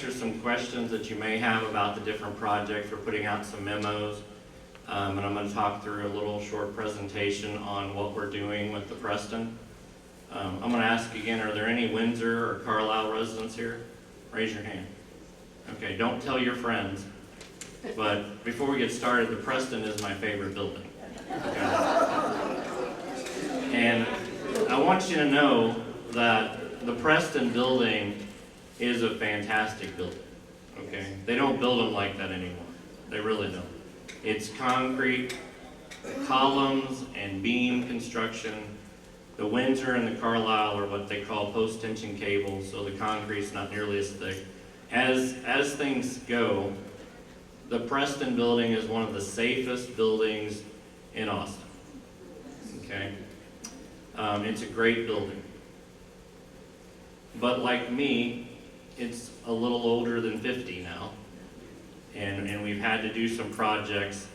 answer some questions that you may have about the different projects. We're putting out some memos, and I'm going to talk through a little short presentation on what we're doing with the Preston. I'm going to ask again, are there any Windsor or Carlisle residents here? Raise your hand. Okay, don't tell your friends, but before we get started, the Preston is my favorite building. Okay? And I want you to know that the Preston building is a fantastic building. Okay, they don't build them like that anymore. They really don't. It's concrete, columns and beam construction. The Windsor and the Carlisle are what they call post-tension cables, so the concrete's not nearly as thick. As things go, the Preston building is one of the safest buildings in Austin. Okay, it's a great building. But like me, it's a little older than 50 now, and we've had to do some projects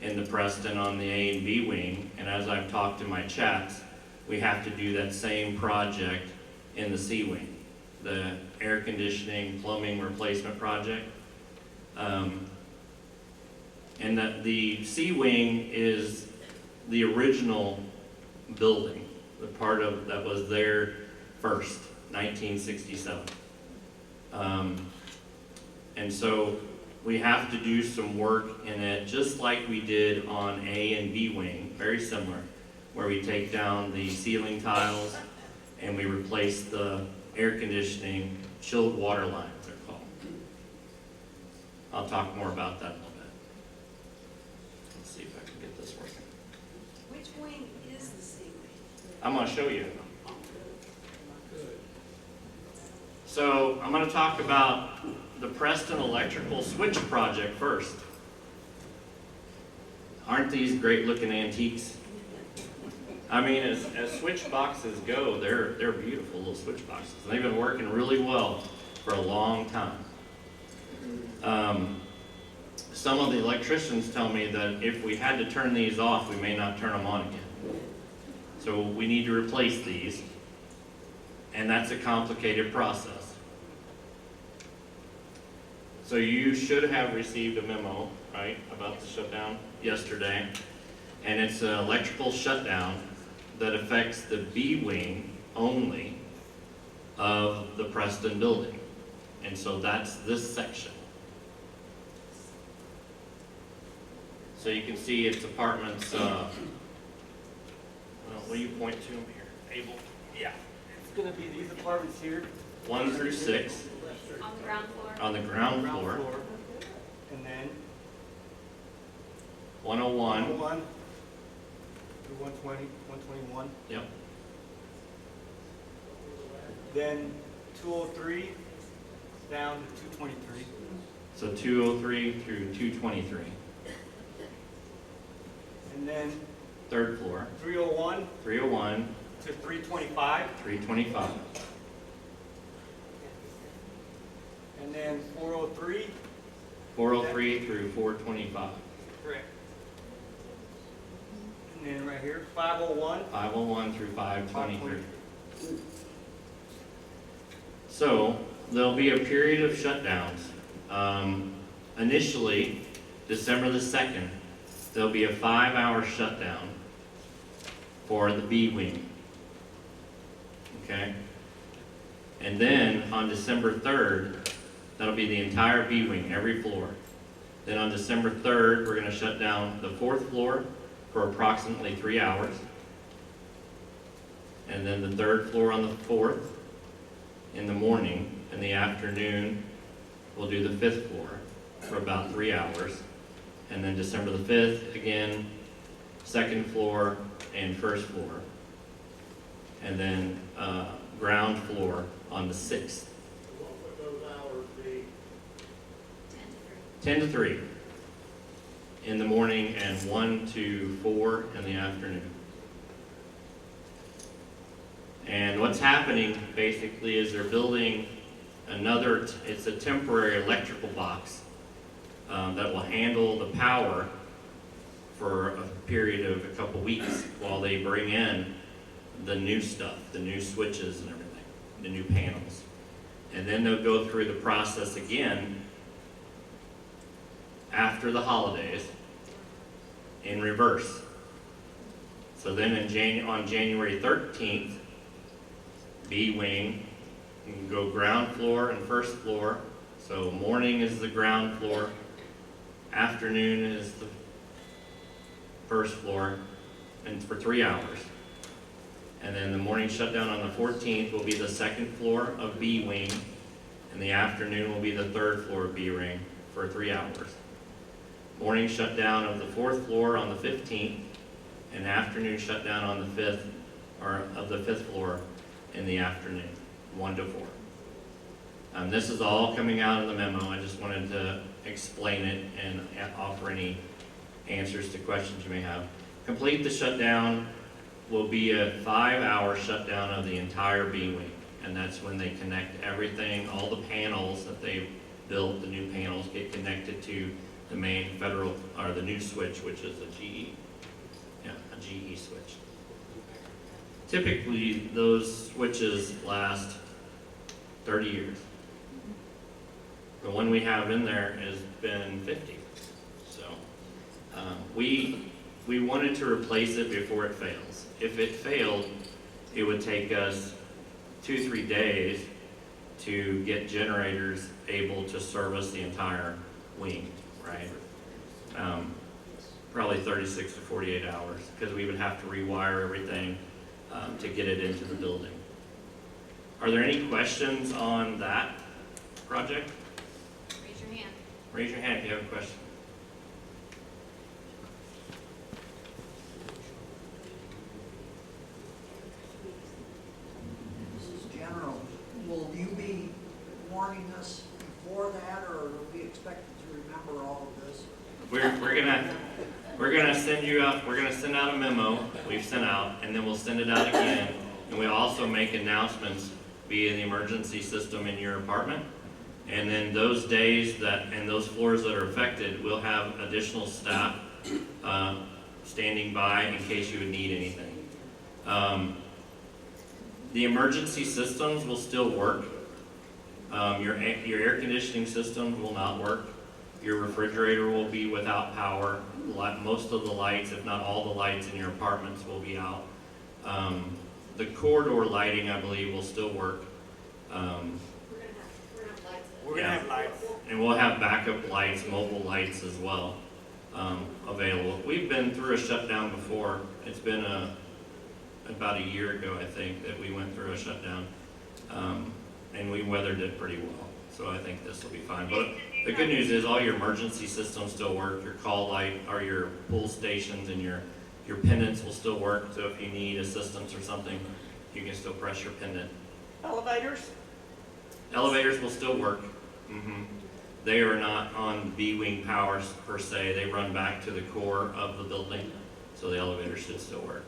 in the Preston on the A and B wing, and as I've talked to my chats, we have to do that same project in the C wing, the air conditioning, plumbing replacement project. And that the C wing is the original building, the part of that was there first, 1967. And so we have to do some work in it, just like we did on A and B wing, very similar, where we take down the ceiling tiles and we replace the air conditioning chilled water lines, they're called. I'll talk more about that in a little bit. Let's see if I can get this working. Which wing is the C wing? I'm going to show you. So I'm going to talk about the Preston electrical switch project first. Aren't these great looking antiques? I mean, as switch boxes go, they're beautiful little switch boxes. They've been working really well for a long time. Some of the electricians tell me that if we had to turn these off, we may not turn them on again. So we need to replace these, and that's a complicated process. So you should have received a memo, right, about the shutdown yesterday, and it's an electrical shutdown that affects the B wing only of the Preston building. And so that's this section. So you can see it's apartments, well, what do you point to them here? Abel? Yeah. It's going to be these apartments here. 1 through 6 On the ground floor? on the ground floor. And then 101. 101 through 120, 121. Yep. Then 203 down to 223. So 203 through 223. And then Third floor. 301 301, to 325. 325. And then 403. 403 through 425. Correct. And then right here, 501. 501 through 523. So there'll be a period of shutdowns. Initially, December the 2nd, there'll be a 5-hour shutdown for the B wing. Okay? And then on December 3rd, that'll be the entire B wing, every floor. Then on December 3rd, we're going to shut down the 4th floor for approximately 3 hours. And then the 3rd floor on the 4th in the morning. In the afternoon, we'll do the 5th floor for about 3 hours. And then December the 5th, again, 2nd floor and 1st floor. And then ground floor on the 6th. What would those hours be? 10 to 3 in the morning and 1 to 4 in the afternoon. And what's happening basically is they're building another, it's a temporary electrical box that will handle the power for a period of a couple weeks while they bring in the new stuff, the new switches and everything, the new panels. And then they'll go through the process again after the holidays in reverse. So then on January 13th, B wing, you can go ground floor and first floor. So morning is the ground floor, afternoon is the first floor, and for 3 hours. And then the morning shutdown on the 14th will be the second floor of B wing, and the afternoon will be the third floor of B wing for 3 hours. Morning shutdown of the fourth floor on the 15th, and afternoon shutdown on the fifth, or of the fifth floor in the afternoon, 1 to 4. This is all coming out of the memo. I just wanted to explain it and offer any answers to questions you may have. Complete the shutdown will be a 5-hour shutdown of the entire B wing, and that's when they connect everything, all the panels that they've built, the new panels get connected to the main federal, or the new switch, which is a GE switch. Typically, those switches last 30 years. The one we have in there has been 50. So we wanted to replace it before it fails. If it failed, it would take us 2-3 days to get generators able to service the entire wing, right? Probably 36 to 48 hours, because we would have to rewire everything to get it into the building. Are there any questions on that project? Raise your hand. Raise your hand if you have a question. This is general. Will you be warning us before that, or are we expected to remember all of this? We're gonna send you out. We're gonna send out a memo we've sent out, and then we'll send it out again. And we also make announcements via the emergency system in your apartment. And then those days and those floors that are affected, we'll have additional staff standing by in case you would need anything. The emergency systems will still work. Your air conditioning system will not work. Your refrigerator will be without power. Most of the lights, if not all the lights in your apartments, will be out. The corridor lighting, I believe, will still work. We're gonna have lights. And we'll have backup lights, mobile lights as well, available. We've been through a shutdown before. It's been about a year ago, I think, that we went through a shutdown. And we weathered it pretty well. So I think this will be fine. But the good news is all your emergency systems still work. Your call light, or your pull stations, and your pendants will still work. So if you need assistance or something, you can still press your pendant. Elevators? Elevators will still work. They are not on B-wing powers per se. They run back to the core of the building, so the elevator should still work.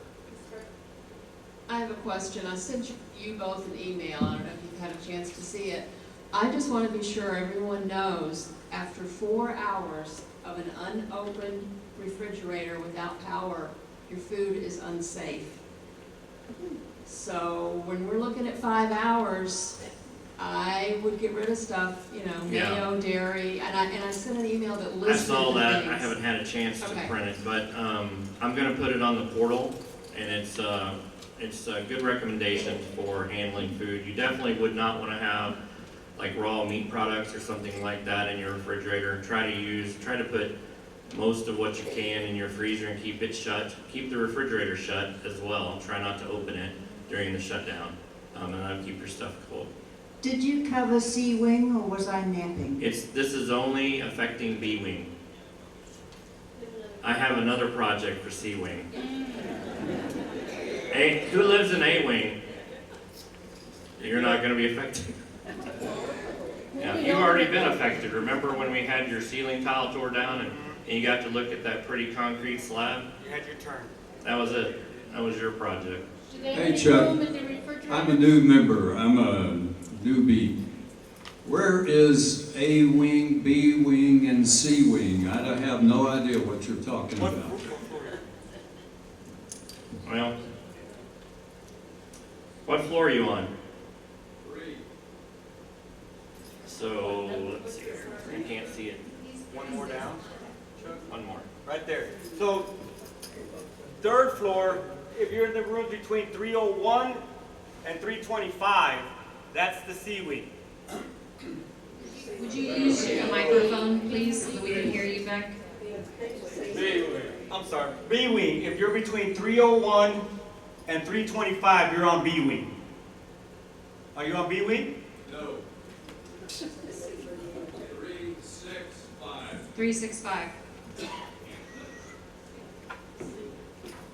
I have a question. I sent you both an email. I don't know if you've had a chance to see it. I just want to be sure everyone knows, after 4 hours of an unopened refrigerator without power, your food is unsafe. So when we're looking at 5 hours, I would get rid of stuff, mayo, dairy, and I sent an email that I listed saw the that. things. I haven't had a chance to Okay. print it, but I'm going to put it on the portal, and it's a good recommendation for handling food. You definitely would not want to have like raw meat products or something like that in your refrigerator. Try to put most of what you can in your freezer and keep it shut. Keep the refrigerator shut as well. Try not to open it during the shutdown, and that'll keep your stuff cold. Did you cover C-wing or was I napping? This is only affecting B-wing. I have another project for C-wing. Hey, who lives in A-wing? You're not going to be affected. Yeah, you've already been affected. Remember when we had your ceiling tile tore down and you got to look at that pretty concrete slab? You had your turn. That was it. That was your project. Do they Hey, have Chuck. room in the refrigerator? I'm a new member. I'm a newbie. Where is A wing, B wing, and C wing? I don't have no idea what you're talking What about. floor? Well, what floor are you on? So, let's see here, you can't see it, One more down, Chuck, one more. right there. So, third floor, if you're in the room between 301 and 325, that's the C wing. Would you use a microphone, please, so that we can hear you back? I'm sorry, B wing. If you're between 301 and 325, you're on B wing. Are you on B wing? No. 365. 365.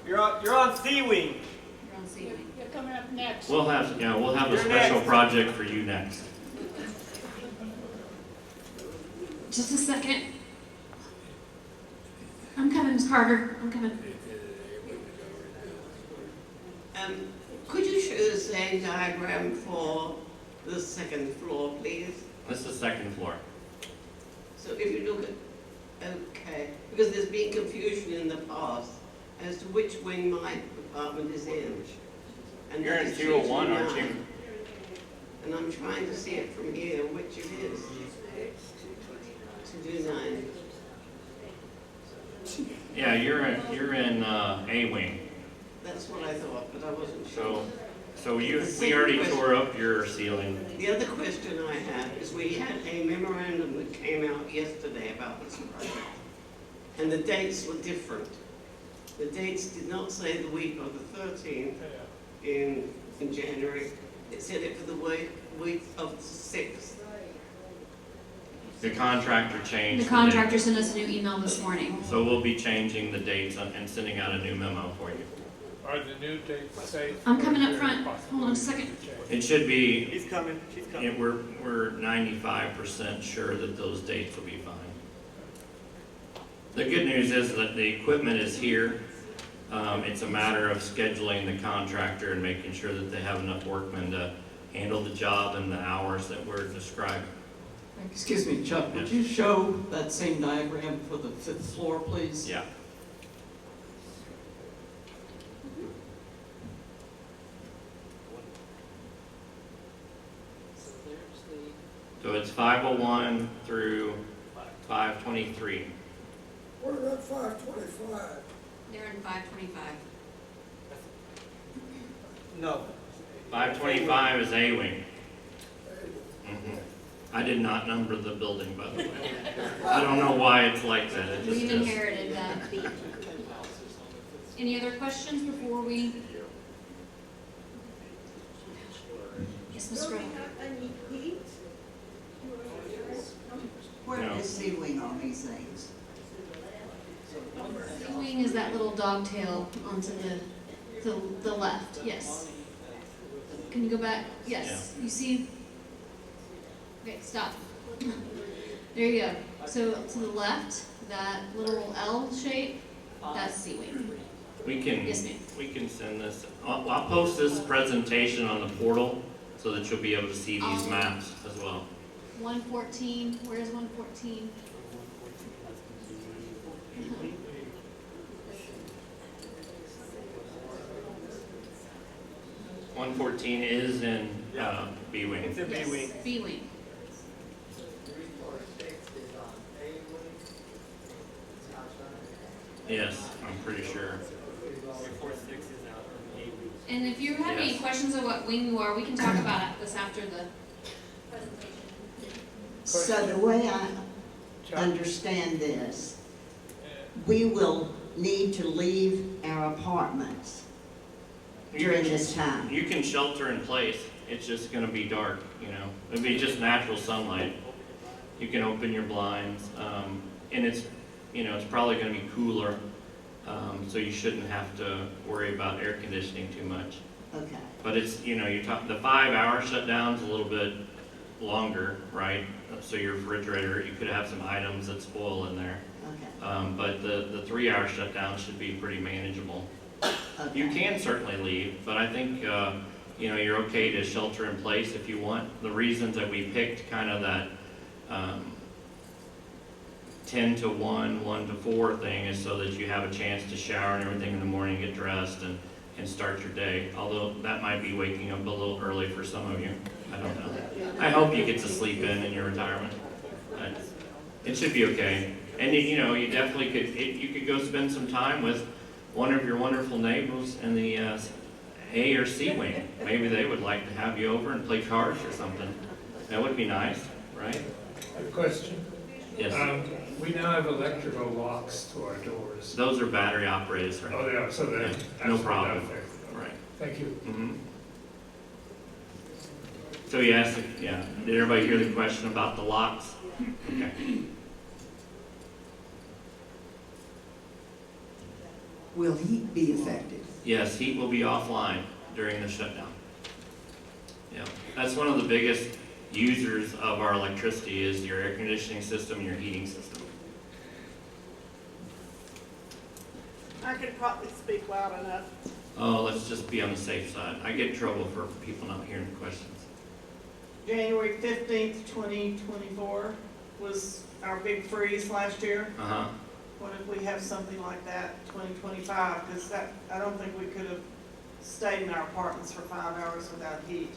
You're on C wing. You're on C wing. You're coming up next. We'll have a You're special next. project for you next. Just a second. I'm coming, Ms. Carter. I'm coming. Could you show the same diagram for the second floor, please? This is the second floor. So if you look at, okay, because there's been confusion in the past as to which wing my apartment is in. And You're that in is 201, aren't you? 229. And I'm trying to see it from here, which it is. 229. Yeah, you're in A wing. That's what I thought, but I wasn't sure. So we already tore up your ceiling. The other question I have is we had a memorandum that came out yesterday about this project, and the dates were different. The dates did not say the week of the 13th in January. It said it for the week of the 6th. The contractor changed. The contractor sent us a new email this morning. So we'll be changing the dates and sending out a new memo for you. Are the new dates safe? I'm coming up front. Hold on a second. It should be, He's coming. She's coming. we're 95% sure that those dates will be fine. The good news is that the equipment is here. It's a matter of scheduling the contractor and making sure that they have enough workmen to handle the job and the hours that we're describing. Excuse me, Chuck, would you show that same diagram for the 5th floor, please? Yeah. So it's 501 through 523. What about 525? They're in 525. No. 525 is A wing. I did not number the building, by the way. I don't know why it's like that. It just We've is. inherited that. Any other questions before we? Yes, Ms. Gray. Where No. is C wing on these things? C wing is that little dogtail onto the left, yes. Can you go back? Yes, you see? Okay, stop. There you go. So to the left, that little L shape, that's C wing. We can, Yes, ma'am. we can send this, I'll post this presentation on the portal so that you'll be able to see these maps as well. 114, where's 114? 114 is in B wing. It's in B Yes, wing. B wing. Yes, I'm pretty sure. 346 is out on A wing. And if you have any Yes. questions of what wing you are, we can talk about this after the presentation. So the way I understand this, we will need to leave our apartments during this time. You can shelter in place, it's just gonna be dark, you know, it'll be just natural sunlight. You can open your blinds, and it's, you know, it's probably gonna be cooler, so you shouldn't have to worry about air conditioning too much. Okay, But it's, you know, the 5-hour shutdown's a little bit longer, right? So your refrigerator, you could have some items that spoil in there. okay, But the 3-hour shutdown should be pretty manageable. You okay. can certainly leave, but I think, you know, you're okay to shelter in place if you want. The reasons that we picked kind of that 10 to 1, 1 to 4 thing is so that you have a chance to shower and everything in the morning, get dressed and start your day. Although that might be waking up a little early for some of you. I don't know. I hope you get to sleep in your retirement. It should be okay. And you know, you definitely could, you could go spend some time with one of your wonderful neighbors in the A or C wing. Maybe they would like to have you over and play cards or something. That would be nice, right? A question. Yes. We now have electrical locks to our doors. Those are battery operated, right? Oh, they are, so they're Yeah, absolutely no problem. not affected. Right. Thank you. Mhm. So you asked, yeah, did everybody hear the question about the locks? Okay. Will heat be affected? Yes, heat will be offline during the shutdown. Yeah, that's one of the biggest users of our electricity is your air conditioning system and your heating system. I could probably speak loud enough. Oh, let's just be on the safe side. I get in trouble for people not hearing the questions. January 15th, 2024 was our big freeze last year. Uh-huh. What if we have something like that, 2025? Because that, I don't think we could have stayed in our apartments for 5 hours without heat.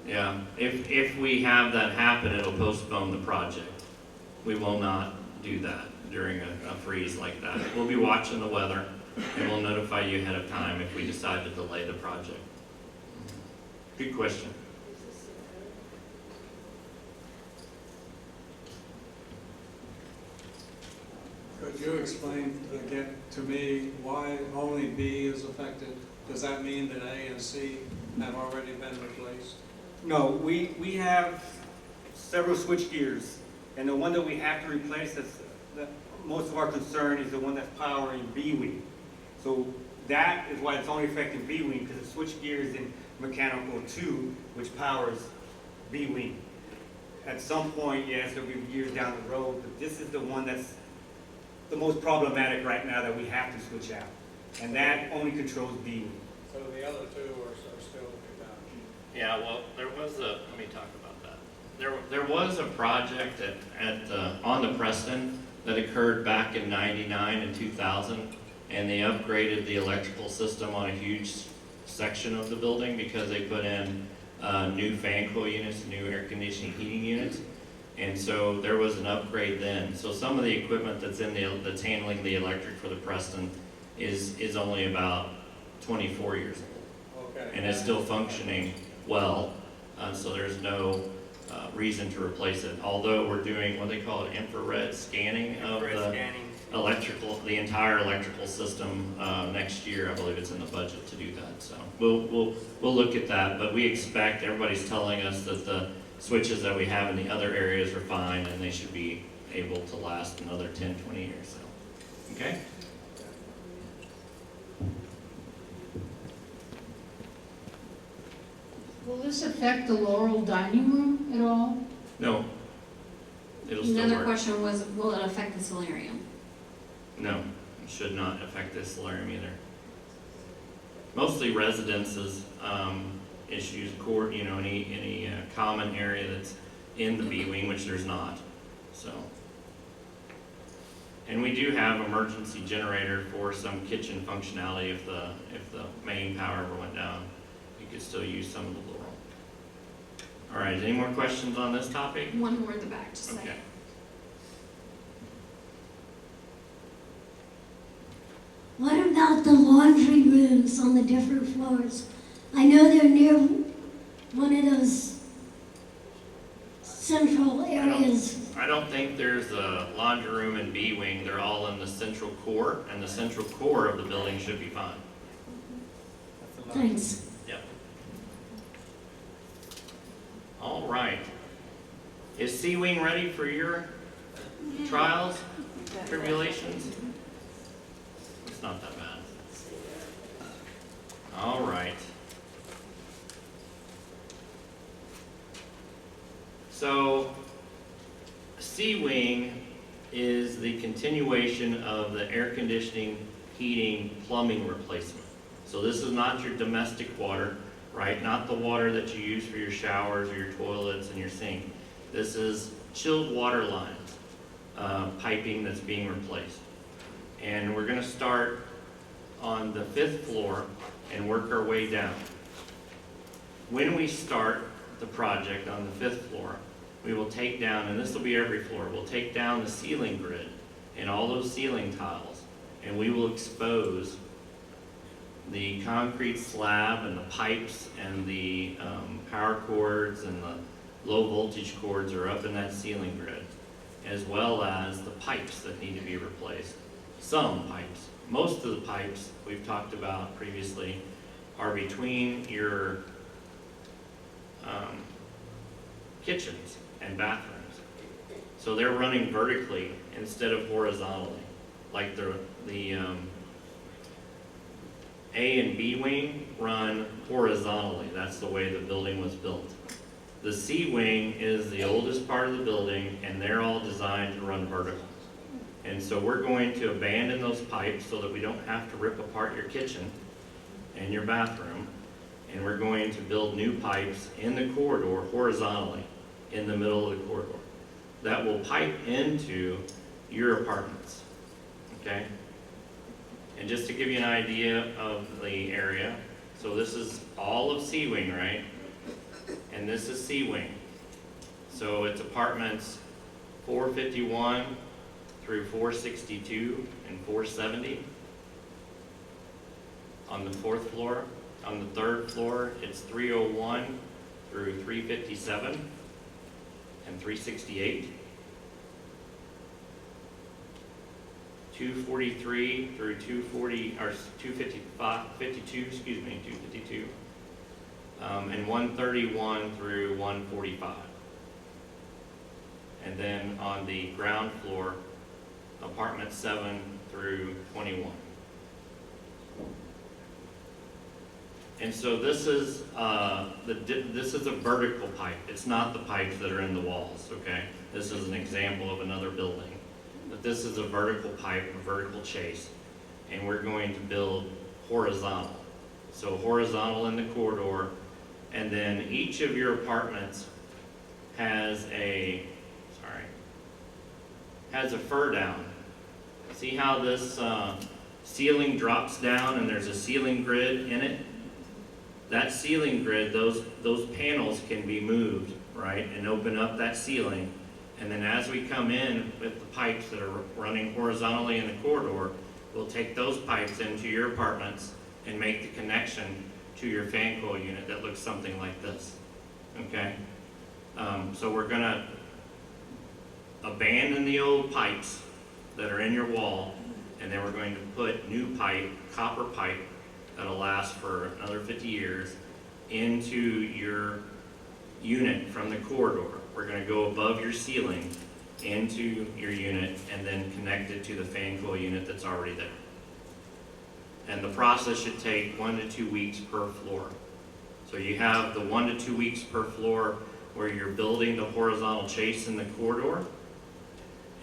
Yeah, if we have that happen, it'll postpone the project. We will not do that during a freeze like that. We'll be watching the weather, and we'll notify you ahead of time if we decide to delay the project. Good question. Could you explain again to me why only B is affected? Does that mean that A and C have already been replaced? No, we have several switch gears, and the one that we have to replace, most of our concern is the one that's powering B wing. So that is why it's only affecting B wing, because the switch gear is in mechanical 2, which powers B wing. At some point, yes, there'll be years down the road, but this is the one that's the most problematic right now that we have to switch out. And that only controls B wing. So the other two are still to be done? Yeah, well, there was a, let me talk about that. There was a project on the Preston that occurred back in 99 and 2000, and they upgraded the electrical system on a huge section of the building because they put in new fan coil units, new air conditioning heating units. And so there was an upgrade then. So some of the equipment that's that's handling the electric for the Preston is only about 24 years old. Okay. And it's still functioning well, so there's no reason to replace it. Although we're doing what they call it infrared scanning of the entire electrical system next year. I believe it's in the budget to do that. So we'll look at that. But we expect, everybody's telling us that the switches that we have in the other areas are fine, and they should be able to last another 10, 20 years. So, okay. Will this affect the Laurel dining room at all? No. It'll still Another work. question was, will it affect the solarium? No, it should not affect the solarium either. Mostly residences, issues, court, you know, any common area that's in the B wing, which there's not. So, and we do have emergency generator for some kitchen functionality if the main power ever went down. You could still use some of the Laurel. All right, any more questions on this topic? One more at the back, just a Okay. second. What about the laundry rooms on the different floors? I know they're near one of those central areas. I don't think there's a laundry room in B wing. They're all in the central core, and the central core of the building should be fine. Thanks. Yep. All right. Is C wing ready for your trials, tribulations? It's not that bad. All right. So, C wing is the continuation of the air conditioning, heating, plumbing replacement. So this is not your domestic water, right? Not the water that you use for your showers or your toilets and your sink. This is chilled water lines, piping that's being replaced. And we're gonna start on the 5th floor and work our way down. When we start, the project on the 5th floor, we will take down, and this will be every floor, we'll take down the ceiling grid and all those ceiling tiles, and we will expose the concrete slab and the pipes and the power cords and the low voltage cords are up in that ceiling grid, as well as the pipes that need to be replaced. Some pipes. Most of the pipes we've talked about previously are between your kitchens and bathrooms. So they're running vertically instead of horizontally, like the A and B wing run horizontally. That's the way the building was built. The C wing is the oldest part of the building, and they're all designed to run vertical. And so we're going to abandon those pipes so that we don't have to rip apart your kitchen and your bathroom. And we're going to build new pipes in the corridor horizontally in the middle of the corridor that will pipe into your apartments, okay? And just to give you an idea of the area, so this is all of C wing, right? And this is C wing. So it's apartments 451 through 462 and 470 on the 4th floor. On the 3rd floor, it's 301 through 357 and 368. 243 through 240, or 252, excuse me, 252. And 131 through 145. And then on the ground floor, apartment 7 through 21. And so this is this is a vertical pipe. It's not the pipes that are in the walls, okay? This is an example of another building. But this is a vertical pipe, a vertical chase. And we're going to build horizontal. So horizontal in the corridor, and then each of your apartments has a fur down. See how this ceiling drops down and there's a ceiling grid in it? That ceiling grid, those panels can be moved, right, and open up that ceiling. And then as we come in with the pipes that are running horizontally in the corridor, we'll take those pipes into your apartments and make the connection to your fan coil unit that looks something like this, okay? So we're gonna abandon the old pipes that are in your wall, and then we're going to put new pipe, copper pipe, that'll last for another 50 years into your unit from the corridor. We're going to go above your ceiling into your unit and then connect it to the fan coil unit that's already there. And the process should take 1 to 2 weeks per floor. So you have the 1 to 2 weeks per floor where you're building the horizontal chase in the corridor,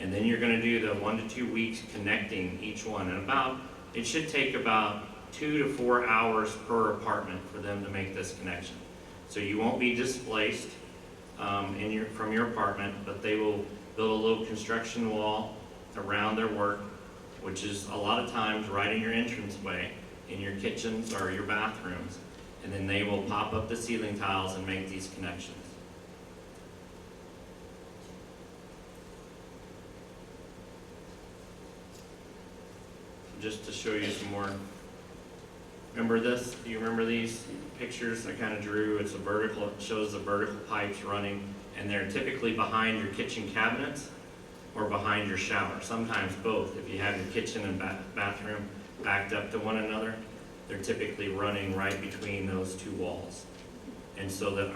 and then you're going to do the 1 to 2 weeks connecting each one. And it should take about 2 to 4 hours per apartment for them to make this connection. So you won't be displaced from your apartment, but they will build a little construction wall around their work, which is a lot of times right in your entranceway, in your kitchens or your bathrooms, and then they will pop up the ceiling tiles and make these connections. Just to show you some more. Remember this? Do you remember these pictures I kind of drew? It's a vertical, it shows the vertical pipes running, and they're typically behind your kitchen cabinets or behind your shower. Sometimes both. If you have your kitchen and bathroom backed up to one another, they're typically running right between those two walls. And so that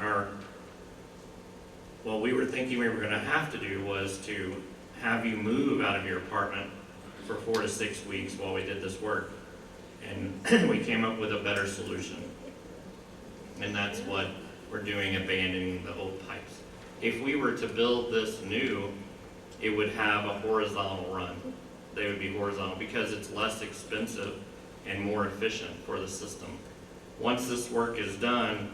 what we were thinking we were going to have to do was to have you move out of your apartment for 4 to 6 weeks while we did this work. And we came up with a better solution. And that's what we're doing, abandoning the old pipes. If we were to build this new, it would have a horizontal run. They would be horizontal because it's less expensive and more efficient for the system. Once this work is done,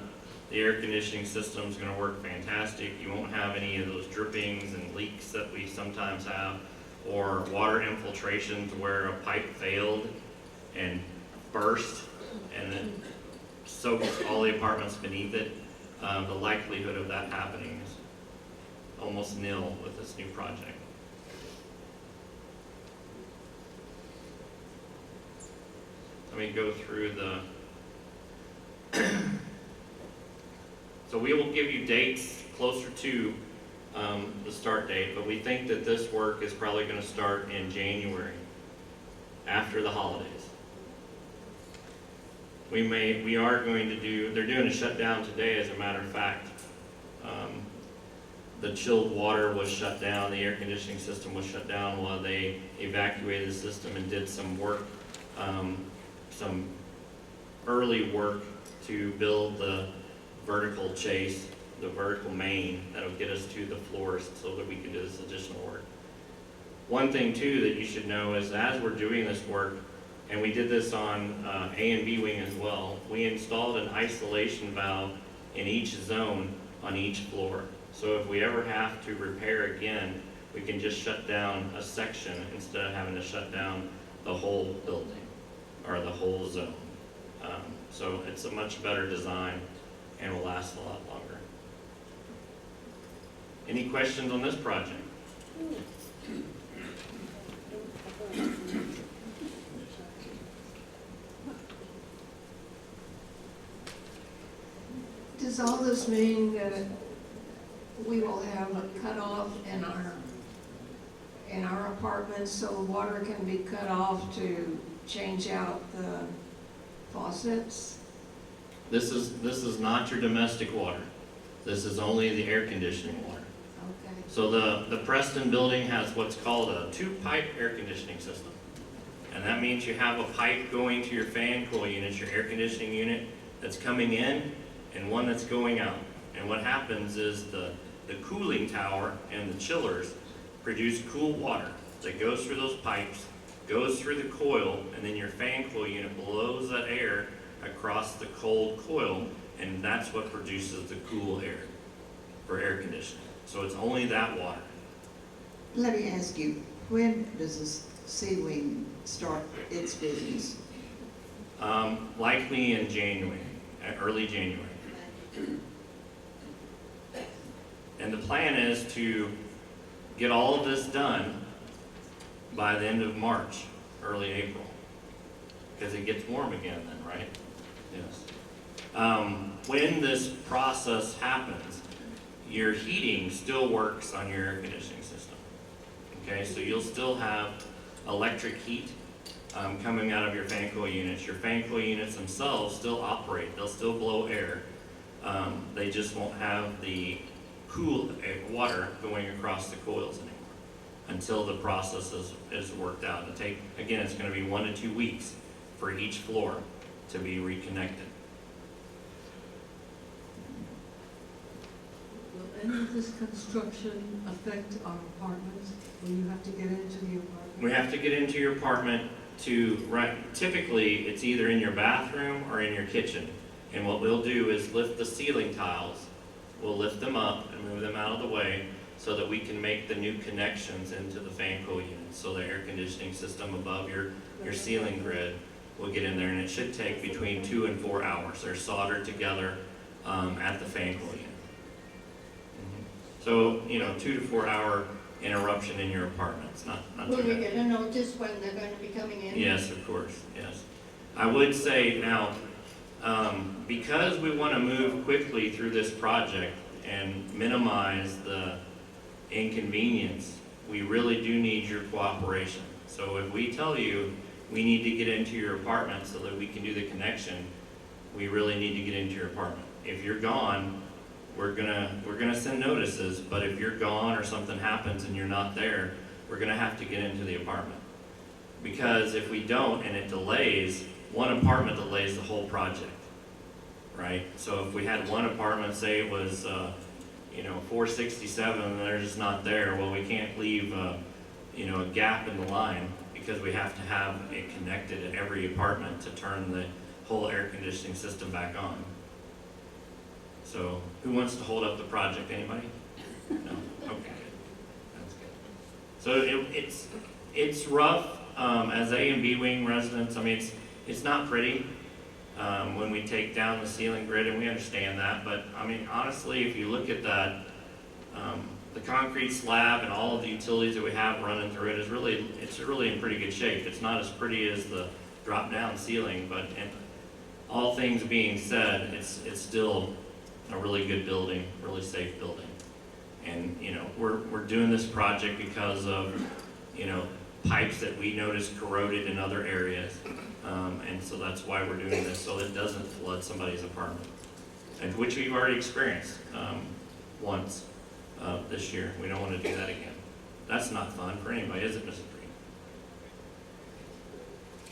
the air conditioning system is going to work fantastic. You won't have any of those drippings and leaks that we sometimes have, or water infiltrations where a pipe failed and burst and then soaked all the apartments beneath it. the likelihood of that happening is almost nil with this new project. Let me go through so we will give you dates closer to the start date, but we think that this work is probably going to start in January, after the holidays. We are going to they're doing a shutdown today, as a matter of fact. The chilled water was shut down, the air conditioning system was shut down while they evacuated the system and did some work, some early work to build the vertical chase, the vertical main that'll get us to the floors so that we can do this additional work. One thing too that you should know is as we're doing this work, and we did this on A and B wing as well, we installed an isolation valve in each zone on each floor. So if we ever have to repair again, we can just shut down a section instead of having to shut down the whole building or the whole zone. So it's a much better design and will last a lot longer. Any questions on this project? Does all this mean that we will have a cutoff in our apartments so water can be cut off to change out the faucets? This is not your domestic water. This is only the air conditioning water. Okay. So the Preston building has what's called a two-pipe air conditioning system. And that means you have a pipe going to your fan coil unit, your air conditioning unit, that's coming in, and one that's going out. And what happens is the cooling tower and the chillers produce cool water that goes through those pipes, goes through the coil, and then your fan coil unit blows that air across the cold coil, and that's what produces the cool air for air conditioning. So it's only that water. Let me ask you, when does this C Wing start its business? Likely in January, early January. And the plan is to get all of this done by the end of March, early April, because it gets warm again then, right? Yes. When this process happens, your heating still works on your air conditioning system. Okay, so you'll still have electric heat coming out of your fan coil units. Your fan coil units themselves still operate. They'll still blow air. They just won't have the cool water going across the coils anymore until the process is worked out. Again, it's going to be 1 to 2 weeks for each floor to be reconnected. Will any of this construction affect our apartments? Will you have to get into the apartment? We have to get into your apartment typically it's either in your bathroom or in your kitchen. And what we'll do is lift the ceiling tiles. We'll lift them up and move them out of the way so that we can make the new connections into the fan coil units. So the air conditioning system above your ceiling grid will get in there, and it should take between 2 and 4 hours. They're soldered together at the fan coil unit. So, 2 to 4 hour interruption in your apartment. It's not Will too we bad. get a notice when they're going to be coming in? Yes, of course, yes. I would say now, because we want to move quickly through this project and minimize the inconvenience, we really do need your cooperation. So if we tell you we need to get into your apartment so that we can do the connection, we really need to get into your apartment. If you're gone, we're gonna send notices, but if you're gone or something happens and you're not there, we're gonna have to get into the apartment. Because if we don't and it delays, one apartment delays the whole project, right? So if we had one apartment, say it was 467 and they're just not there, well, we can't leave a gap in the line because we have to have it connected at every apartment to turn the whole air conditioning system back on. So who wants to hold up the project? Anybody? No? Okay, that's good. So it's rough as A and B wing residents. I mean, it's not pretty. when we take down the ceiling grid, and we understand that, but I mean, honestly, if you look at that, the concrete slab and all of the utilities that we have running through it it's really in pretty good shape. It's not as pretty as the drop-down ceiling, but all things being said, it's still a really good building, really safe building. And, you know, we're doing this project because of, you know, pipes that we noticed corroded in other areas. And so that's why we're doing this, so it doesn't flood somebody's apartment, and which we've already experienced once this year. We don't want to do that again. That's not fun for anybody, is it, Mrs. Green?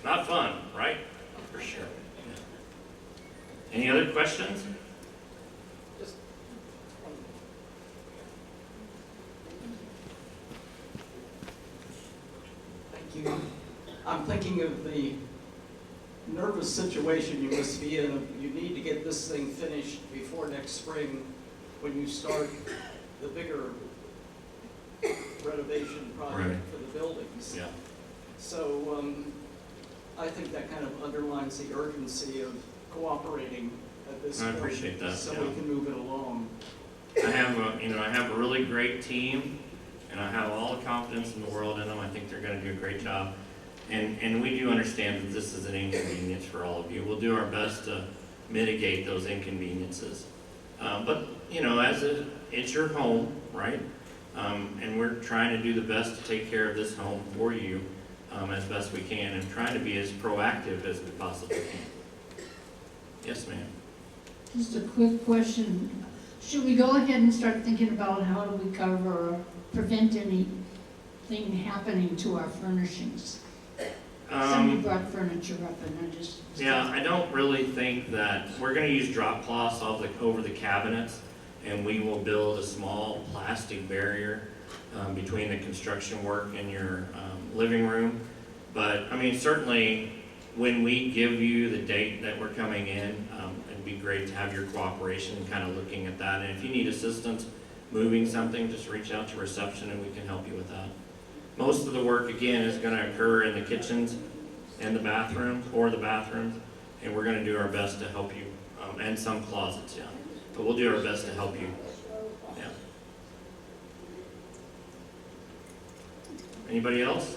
Not fun, right? For sure. Yeah. Any other questions? Thank you. I'm thinking of the nervous situation you must be in. You need to get this thing finished before next spring when you start the bigger renovation project for the buildings. Yeah. So I think that kind of underlines the urgency of cooperating at this I point. appreciate that, So yeah. we can move it along. I have a really great team, and I have all the confidence in the world in them. I think they're going to do a great job. And we do understand that this is an inconvenience for all of you. We'll do our best to mitigate those inconveniences. But, you know, it's your home, right? And we're trying to do the best to take care of this home for you as best we can, and trying to be as proactive as we possibly can. Yes, ma'am. Just a quick question. Should we go ahead and start thinking about how do we cover or prevent anything happening to our furnishings? Somebody brought furniture up and I just... Yeah, I don't really think that, we're gonna use drop cloths over the cabinets, and we will build a small plastic barrier between the construction work and your living room. But, I mean, certainly, when we give you the date that we're coming in, it'd be great to have your cooperation and kind of looking at that. And if you need assistance moving something, just reach out to reception and we can help you with that. Most of the work, again, is going to occur in the kitchens and the bathrooms, and we're going to do our best to help you, and some closets, yeah. But we'll do our best to help you, yeah. Anybody else?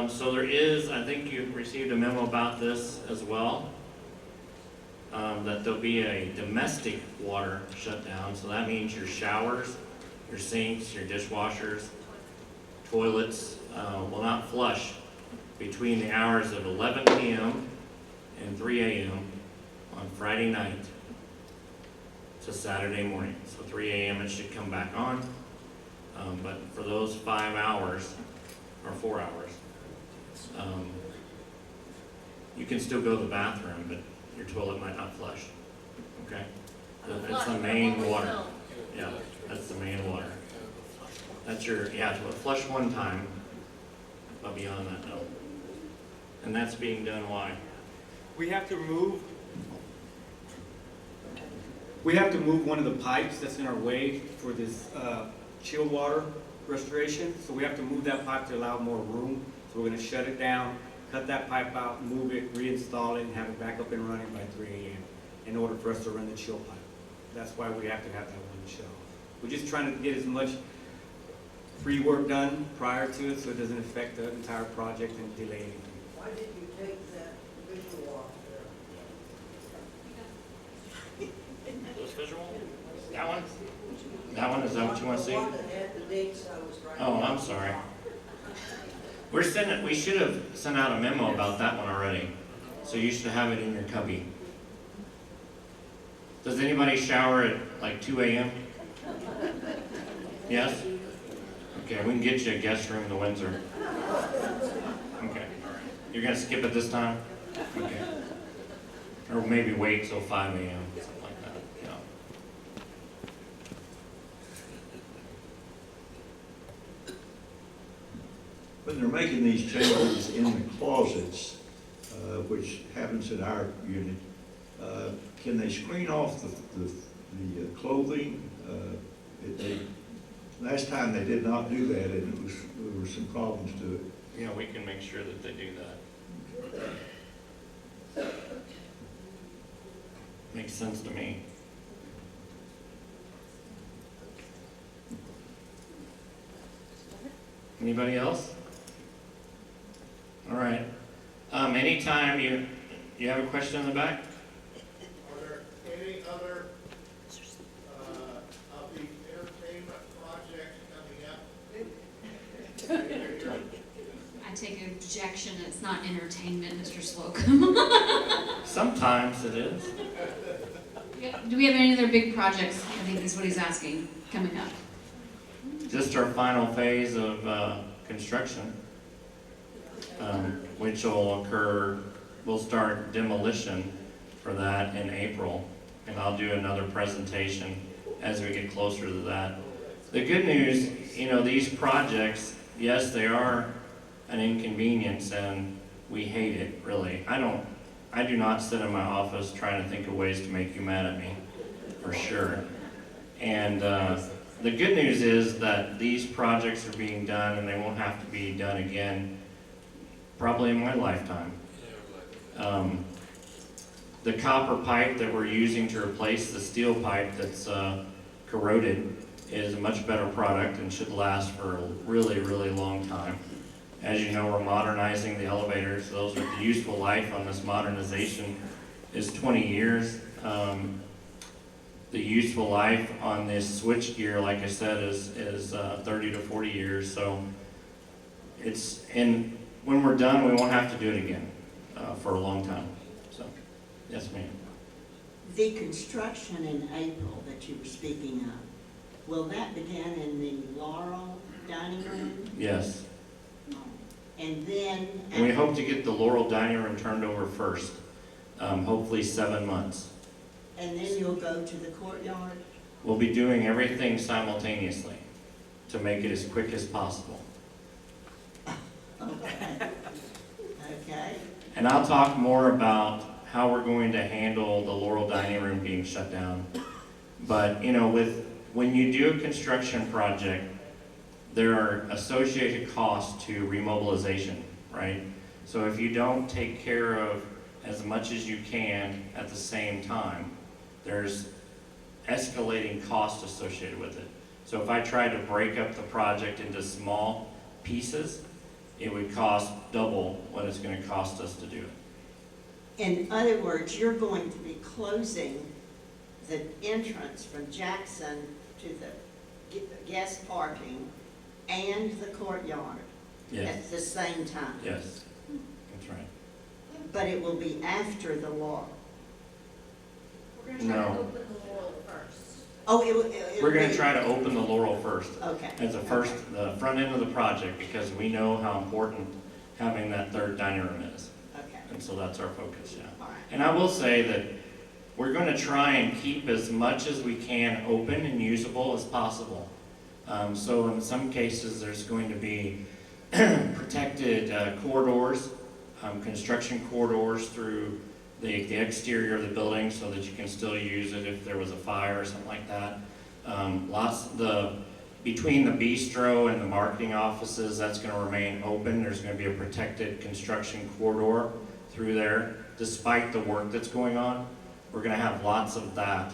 So there is, I think you received a memo about this as well. That there'll be a domestic water shutdown, so that means your showers, your sinks, your dishwashers, toilets will not flush between the hours of 11 p.m. and 3 a.m. on Friday night to Saturday morning. So 3 a.m. it should come back on, but for those 5 hours, or 4 hours, you can still go to the bathroom, but your toilet might not flush, okay? That's the main water. Yeah, that's the main water. That's your, yeah, to flush one time, but beyond that, no. And that's being done why? We have to move one of the pipes that's in our way for this chilled water restoration. So we have to move that pipe to allow more room. So we're going to shut it down, cut that pipe out, move it, reinstall it, and have it back up and running by 3 a.m. in order for us to run the chill pipe. That's why we have to have that one show. We're just trying to get as much pre-work done prior to it so it doesn't affect the entire project and delay anything. Why did you take that visual off there? This visual? That one? That one, is that what you want to see? The one that had the dates I was trying to... Oh, I'm sorry. We should have sent out a memo about that one already, so you should have it in your cubby. Does anybody shower at like 2 a.m.? Yes? Okay, we can get you a guest room in the Windsor. Okay, all right. You're gonna skip it this time? Okay. Or maybe wait till 5 a.m., something like that, yeah. When they're making these changes in the closets, which happens in our unit, can they screen off the clothing? Last time they did not do that, and there were some problems to it. Yeah, we can make sure that they do that. Makes sense to me. Anybody else? All right. Anytime you have a question in the back? Are there any other, of the entertainment projects coming up? I take objection, it's not entertainment, Mr. Slocum. Sometimes it is. Do we have any other big projects, I think is what he's asking, coming up? Just our final phase of construction, which will occur, we'll start demolition for that in April, and I'll do another presentation as we get closer to that. The good news, these projects, yes, they are an inconvenience, and we hate it, really. I do not sit in my office trying to think of ways to make you mad at me, for sure. And the good news is that these projects are being done, and they won't have to be done again, probably in my lifetime. The copper pipe that we're using to replace the steel pipe that's corroded is a much better product and should last for a really, really long time. As you know, we're modernizing the elevators. Those are the useful life on this modernization is 20 years. The useful life on this switch gear, like I said, is 30 to 40 years. So and when we're done, we won't have to do it again for a long time. So, yes, ma'am. The construction in April that you were speaking of, will that begin in the Laurel dining room? Yes. And then... And we hope to get the Laurel dining room turned over first, hopefully 7 months. And then you'll go to the courtyard? We'll be doing everything simultaneously to make it as quick as possible. Okay. Okay. And I'll talk more about how we're going to handle the Laurel dining room being shut down. But, when you do a construction project, there are associated costs to remobilization, right? So if you don't take care of as much as you can at the same time, there's escalating costs associated with it. So if I try to break up the project into small pieces, it would cost double what it's going to cost us to do it. In other words, you're going to be closing the entrance from Jackson to the guest parking and the courtyard at the same time. Yes, that's right. But it will be after the law. We're going to try to open the Laurel first. Oh, we're going to try to open the Laurel first. Okay. As the front end of the project, because we know how important having that third dining room is. Okay. And so that's our focus, yeah. All right. And I will say that we're going to try and keep as much as we can open and usable as possible. So in some cases, there's going to be protected corridors, construction corridors through the exterior of the building so that you can still use it if there was a fire or something like that. Between the bistro and the marketing offices, that's going to remain open. There's going to be a protected construction corridor through there. Despite the work that's going on, we're going to have lots of that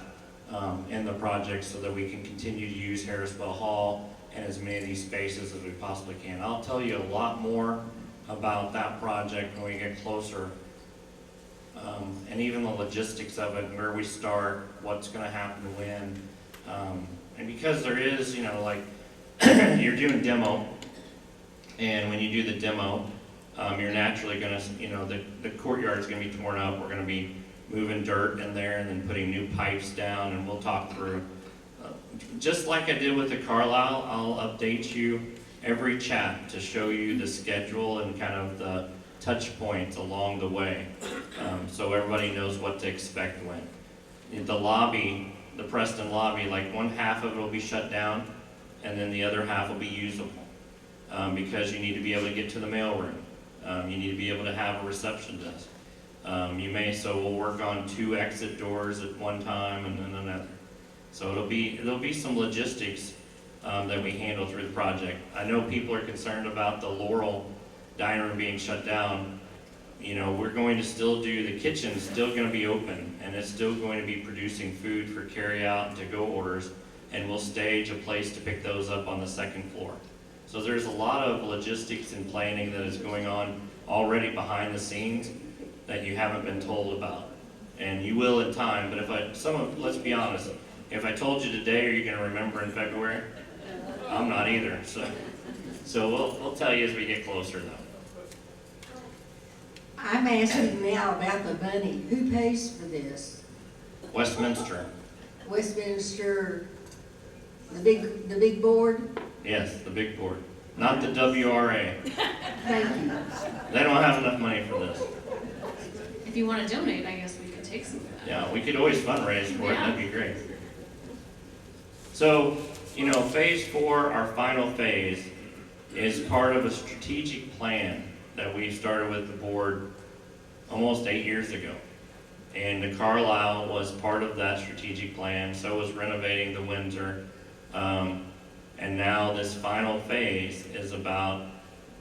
in the project so that we can continue to use Harrisville Hall and as many of these spaces as we possibly can. I'll tell you a lot more about that project when we get closer, and even the logistics of it, where we start, what's going to happen when. And because there is, you're doing demo, and when you do the demo, you're naturally going to, the courtyard is going to be torn up. We're going to be moving dirt in there and then putting new pipes down, and we'll talk through. Just like I did with the Carlisle, I'll update you every chat to show you the schedule and kind of the touch points along the way, so everybody knows what to expect when. The lobby, the Preston lobby, like one half of it will be shut down, and then the other half will be usable, because you need to be able to get to the mailroom. You need to be able to have a reception desk. So we'll work on 2 exit doors at one time and then another. So there'll be some logistics that we handle through the project. I know people are concerned about the Laurel dining room being shut down, you know, we're going to still do, the kitchen's still gonna be open, and it's still going to be producing food for carry-out and to-go orders, and we'll stage a place to pick those up on the second floor. So there's a lot of logistics and planning that is going on already behind the scenes that you haven't been told about. And you will in time, but let's be honest, if I told you today, are you gonna remember in February? I'm not either, so we'll tell you as we get closer though. I'm asking now about the money. Who pays for this? Westminster, Westminster, the big board? yes, the big board, not the WRA. Thank you. They don't have enough money for this. If you wanna donate, I guess we could take some of that. Yeah, we could always fundraise for it, that'd be great. So, you know, phase 4, our final phase, is part of a strategic plan that we started with the board almost 8 years ago. And the Carlisle was part of that strategic plan, so was renovating the Windsor. And now this final phase is about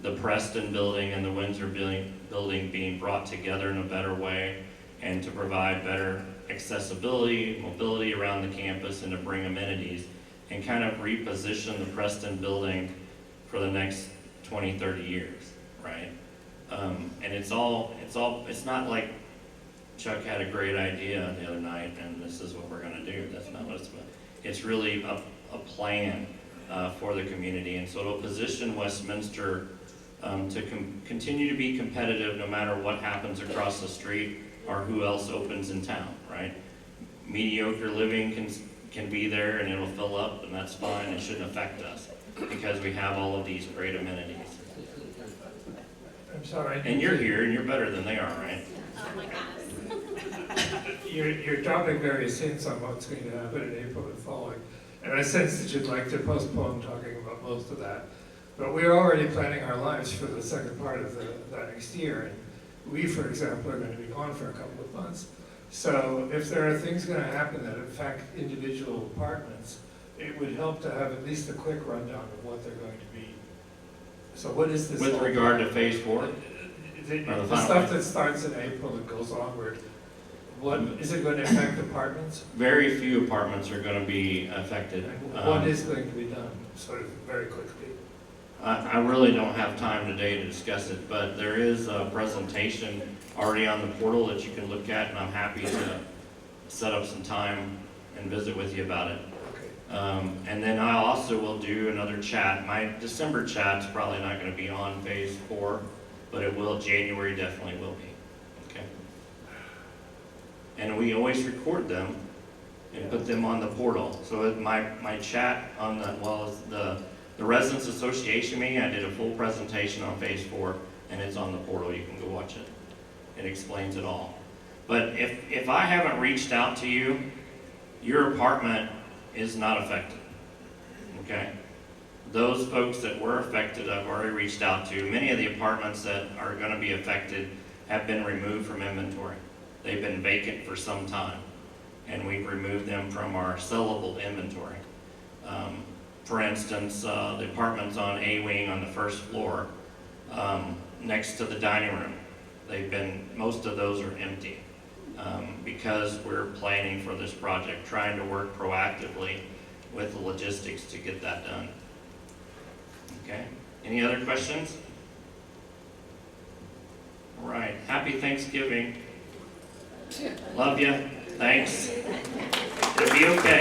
the Preston building and the Windsor building being brought together in a better way, and to provide better accessibility, mobility around the campus, and to bring amenities and kind of reposition the Preston building for the next 20, 30 years, right? And it's not like Chuck had a great idea the other night and this is what we're gonna do. That's not what it's about. It's really a plan for the community, and so it'll position Westminster to continue to be competitive no matter what happens across the street or who else opens in town, right? Mediocre living can be there and it'll fill up, and that's fine. It shouldn't affect us because we have all of these great amenities. I'm sorry. And you're here and you're better than they are, right? Oh my goodness. You're dropping various hints on what's going to happen in April and following. And I sense that you'd like to postpone talking about most of that. But we're already planning our lives for the second part of that next year. And we, for example, are going to be gone for a couple of months. So if there are things going to happen that affect individual apartments, it would help to have at least a quick rundown of what they're going to be. So what is this? With regard to phase 4? The stuff that starts in April and goes onward, what, is it going to affect apartments? Very few apartments are going to be affected. What is going to be done, sort of very quickly? I really don't have time today to discuss it, but there is a presentation already on the portal that you can look at, and I'm happy to set up some time and visit with you about it. Okay. And then I also will do another chat. My December chat's probably not going to be on phase 4, but it will, January definitely will be. Okay. And we always record them and put them on the portal. So my chat on the Residents Association meeting, I did a full presentation on phase 4, and it's on the portal. You can go watch it. It explains it all. But if I haven't reached out to you, your apartment is not affected, okay? Those folks that were affected, I've already reached out to. Many of the apartments that are gonna be affected have been removed from inventory. They've been vacant for some time, and we've removed them from our sellable inventory. For instance, the apartments on A Wing on the first floor, next to the dining room, most of those are empty. Because we're planning for this project, trying to work proactively with the logistics to get that done. Okay, any other questions? All right, happy Thanksgiving. Love you, thanks. It'll be okay.